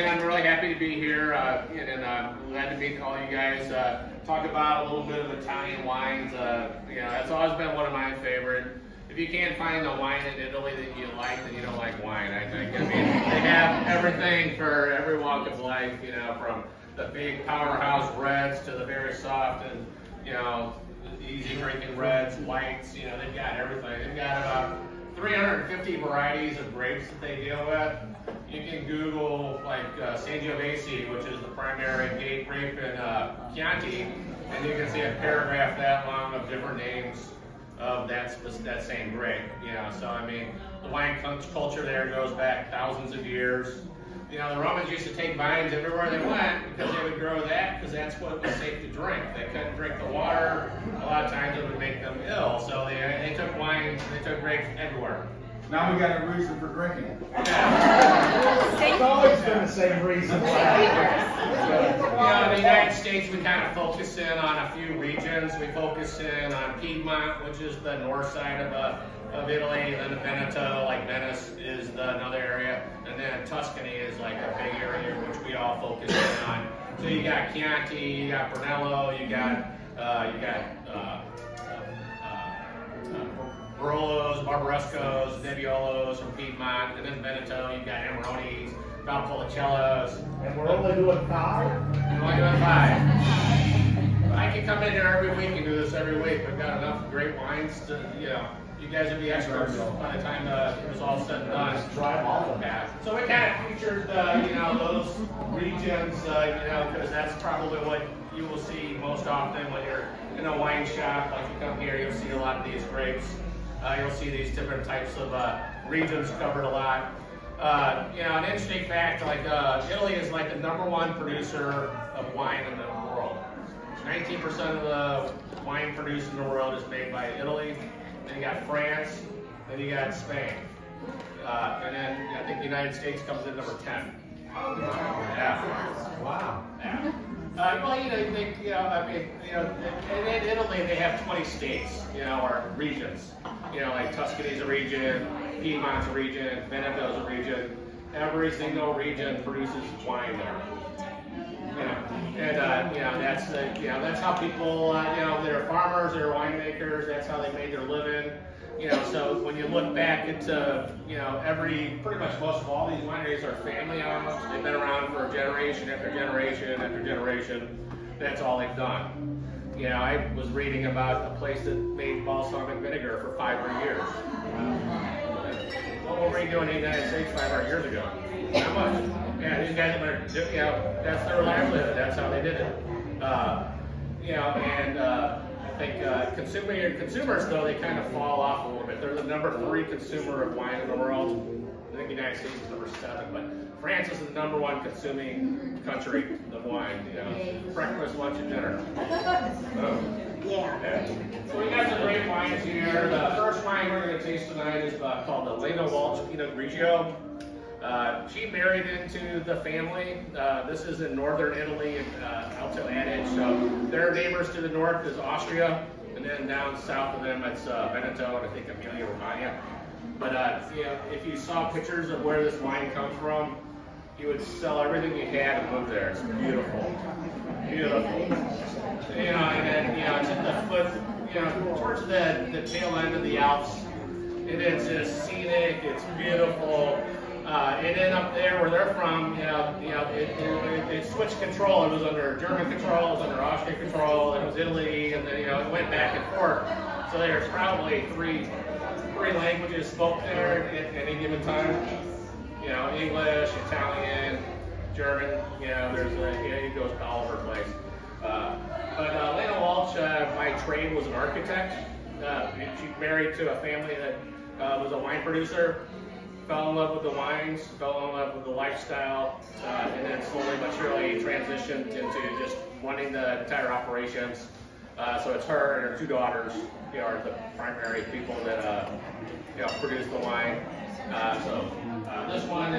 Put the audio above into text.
Ryan. I'm really happy to be here, and glad to meet all you guys. Talk about a little bit of Italian wines. It's always been one of my favorite. If you can't find a wine in Italy that you like, then you don't like wine, I think. I mean, they have everything for every walk of life, from the big powerhouse reds to the very soft and, easy drinking reds, whites, they've got everything. They've got about 350 varieties of grapes that they deal with. You can Google Sangiovese, which is the primary grape in Chianti, and you can see a paragraph that long of different names of that same grape. So I mean, the wine culture there goes back thousands of years. The Romans used to take vines everywhere they went because they would grow that because that's what was safe to drink. They couldn't drink the water. A lot of times it would make them ill. So they took wines, they took grapes everywhere. Now we got a reason for drinking it. Yeah. It's always been the same reason. In the United States, we kind of focus in on a few regions. We focus in on Piedmont, which is the north side of Italy, and then the Veneto, like Venice, is another area, and then Tuscany is like a big area which we all focus in on. So you got Chianti, you got Brunello, you got Barolos, Barbarescos, Nebbiolos from Piedmont, and then Veneto, you've got Amarones, Valpolicellos. And we're only doing 5? We're only doing 5. I can come in here every week and do this every week. We've got enough great wines to, you guys would be experts by the time it was all said and done. Try them all. Yeah. So we kind of featured, those regions, because that's probably what you will see most often when you're in a wine shop. Like you come here, you'll see a lot of these grapes. You'll see these different types of regions covered a lot. An interesting fact, Italy is like the #1 producer of wine in the world. 19% of the wine produced in the world is made by Italy. Then you got France, then you got Spain. And then I think the United States comes in #10. Yeah. Wow. Yeah. In Italy they have 20 states, or regions. Like Tuscany's a region, Piedmont's a region, Veneto's a region. Every single region produces wine there. That's how people, they're farmers, they're winemakers. That's how they made their living. So when you look back into, pretty much most of all these wineries are family owned. They've been around for generation after generation after generation. That's all they've done. I was reading about a place that made balsamic vinegar for 500 years. What were we doing in the United States 500 years ago? Not much. Yeah, these guys are, that's their livelihood. That's how they did it. I think consumers, though, they kind of fall off a little bit. They're the #3 consumer of wine in the world. I think the United States is #7, but France is the #1 consuming country of wine. Breakfast, lunch, and dinner. Yeah. So we got some great wines here. The first wine we're going to taste tonight is called the Lena Walsh Pinot Grigio. She married into the family. This is in northern Italy, in Alto Adige. So their neighbors to the north is Austria, and then down south of them it's Veneto and I think Emilia Romagna. But if you saw pictures of where this wine comes from, you would sell everything you had and move there. It's beautiful, beautiful. And then it's at the foot, towards the tail end of the Alps. And it's just scenic. It's beautiful. And then up there where they're from, it switched control. It was under German control, it was under Austrian control, it was Italy, and then it went back and forth. So there's probably three languages spoke there at any given time. English, Italian, German. It goes all over the place. But Lena Walsh, by trade, was an architect. She married to a family that was a wine producer. Fell in love with the wines, fell in love with the lifestyle, and then slowly but surely transitioned into just running the entire operations. So it's her and her 2 daughters, are the primary people that produce the wine. So this one is